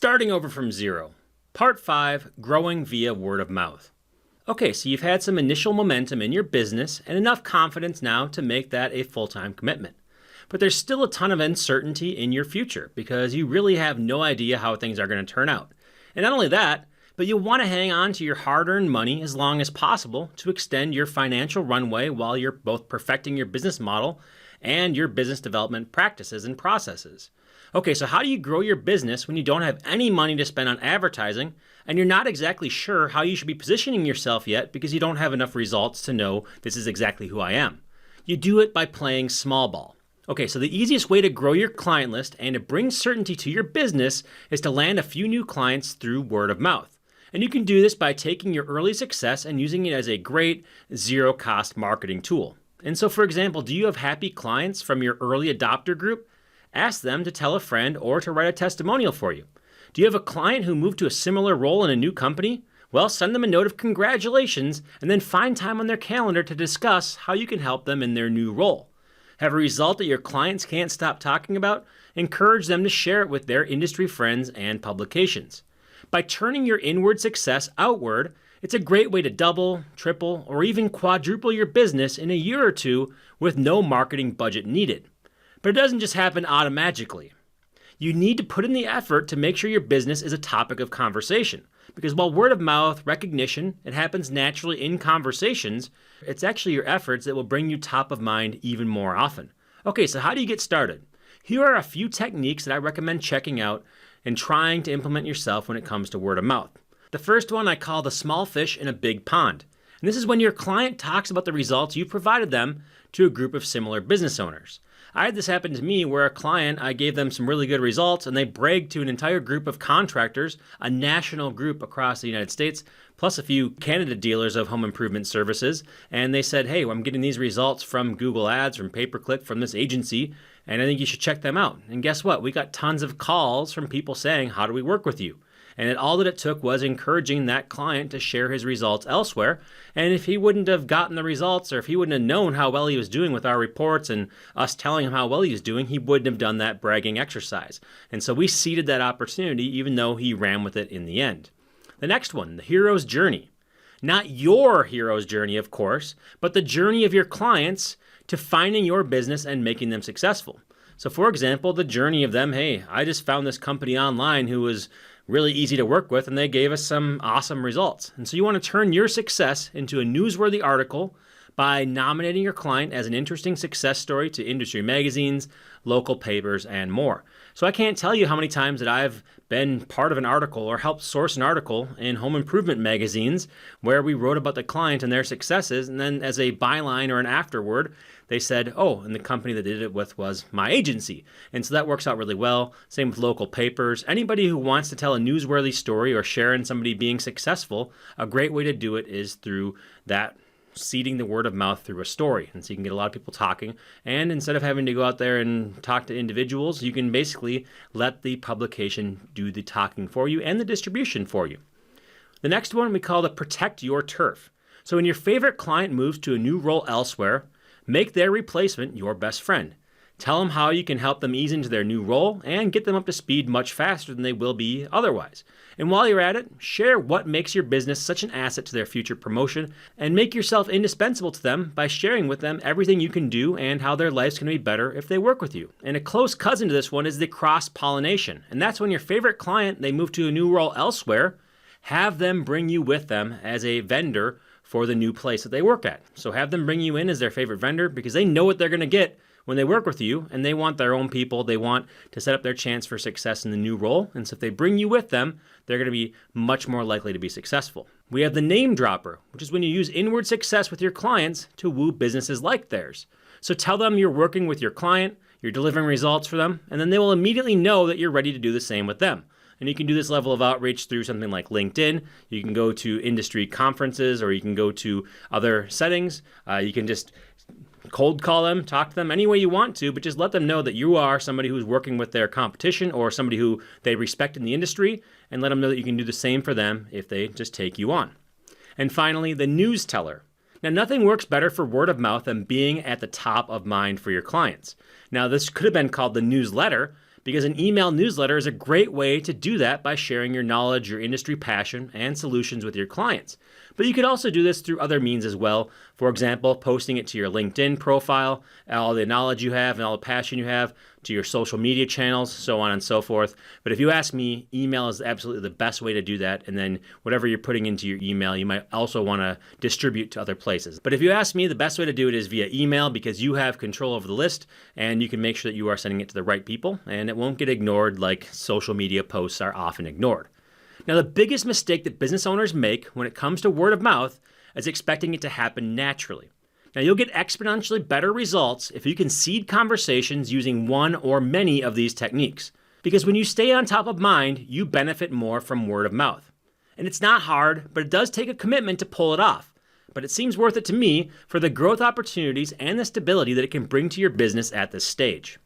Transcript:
Starting over from zero. Part 5, Growing via Word of Mouth. Okay, so you've had some initial momentum in your business and enough confidence now to make that a full-time commitment. But there's still a ton of uncertainty in your future because you really have no idea how things are going to turn out. And not only that, but you want to hang on to your hard-earned money as long as possible to extend your financial runway while you're both perfecting your business model and your business development practices and processes. Okay, so how do you grow your business when you don't have any money to spend on advertising and you're not exactly sure how you should be positioning yourself yet because you don't have enough results to know this is exactly who I am? You do it by playing small ball. Okay, so the easiest way to grow your client list and to bring certainty to your business is to land a few new clients through word of mouth. And you can do this by taking your early success and using it as a great zero-cost marketing tool. And so, for example, do you have happy clients from your early adopter group? Ask them to tell a friend or to write a testimonial for you. Do you have a client who moved to a similar role in a new company? Well, send them a note of congratulations and then find time on their calendar to discuss how you can help them in their new role. Have a result that your clients can't stop talking about? Encourage them to share it with their industry friends and publications. By turning your inward success outward, it's a great way to double, triple, or even quadruple your business in a year or two with no marketing budget needed. But it doesn't just happen automatically. You need to put in the effort to make sure your business is a topic of conversation. Because while word of mouth, recognition, it happens naturally in conversations, it's actually your efforts that will bring you top of mind even more often. Okay, so how do you get started? Here are a few techniques that I recommend checking out and trying to implement yourself when it comes to word of mouth. The first one I call the small fish in a big pond. And this is when your client talks about the results you provided them to a group of similar business owners. I had this happen to me where a client, I gave them some really good results and they bragged to an entire group of contractors, a national group across the United States, plus a few Canada dealers of home improvement services. And they said, hey, I'm getting these results from Google Ads, from pay-per-click, from this agency, and I think you should check them out. And guess what? We got tons of calls from people saying, how do we work with you? And all that it took was encouraging that client to share his results elsewhere. And if he wouldn't have gotten the results, or if he wouldn't have known how well he was doing with our reports and us telling him how well he was doing, he wouldn't have done that bragging exercise. And so we seeded that opportunity, even though he ran with it in the end. The next one, the hero's journey. Not your hero's journey, of course, but the journey of your clients to finding your business and making them successful. So for example, the journey of them, hey, I just found this company online who was really easy to work with, and they gave us some awesome results. And so you want to turn your success into a newsworthy article by nominating your client as an interesting success story to industry magazines, local papers, and more. So I can't tell you how many times that I've been part of an article or helped source an article in home improvement magazines where we wrote about the client and their successes, and then as a byline or an afterword, they said, oh, and the company that did it with was my agency. And so that works out really well. Same with local papers. Anybody who wants to tell a newsworthy story or share in somebody being successful, a great way to do it is through that seeding the word of mouth through a story. And so you can get a lot of people talking. And instead of having to go out there and talk to individuals, you can basically let the publication do the talking for you and the distribution for you. The next one we call the protect your turf. So when your favorite client moves to a new role elsewhere, make their replacement your best friend. Tell them how you can help them ease into their new role and get them up to speed much faster than they will be otherwise. And while you're at it, share what makes your business such an asset to their future promotion and make yourself indispensable to them by sharing with them everything you can do and how their life's going to be better if they work with you. And a close cousin to this one is the cross-pollination. And that's when your favorite client, they move to a new role elsewhere, have them bring you with them as a vendor for the new place that they work at. So have them bring you in as their favorite vendor because they know what they're going to get when they work with you, and they want their own people. They want to set up their chance for success in the new role. And so if they bring you with them, they're going to be much more likely to be successful. We have the name dropper, which is when you use inward success with your clients to woo businesses like theirs. So tell them you're working with your client, you're delivering results for them, and then they will immediately know that you're ready to do the same with them. And you can do this level of outreach through something like LinkedIn. You can go to industry conferences, or you can go to other settings. You can just cold call them, talk to them any way you want to, but just let them know that you are somebody who's working with their competition or somebody who they respect in the industry, and let them know that you can do the same for them if they just take you on. And finally, the news teller. Now, nothing works better for word of mouth than being at the top of mind for your clients. Now, this could have been called the newsletter, because an email newsletter is a great way to do that by sharing your knowledge, your industry passion, and solutions with your clients. But you could also do this through other means as well. For example, posting it to your LinkedIn profile, all the knowledge you have and all the passion you have, to your social media channels, so on and so forth. But if you ask me, email is absolutely the best way to do that. And then whatever you're putting into your email, you might also want to distribute to other places. But if you ask me, the best way to do it is via email, because you have control over the list and you can make sure that you are sending it to the right people and it won't get ignored like social media posts are often ignored. Now, the biggest mistake that business owners make when it comes to word of mouth is expecting it to happen naturally. Now, you'll get exponentially better results if you can seed conversations using one or many of these techniques. Because when you stay on top of mind, you benefit more from word of mouth. And it's not hard, but it does take a commitment to pull it off. But it seems worth it to me for the growth opportunities and the stability that it can bring to your business at this stage.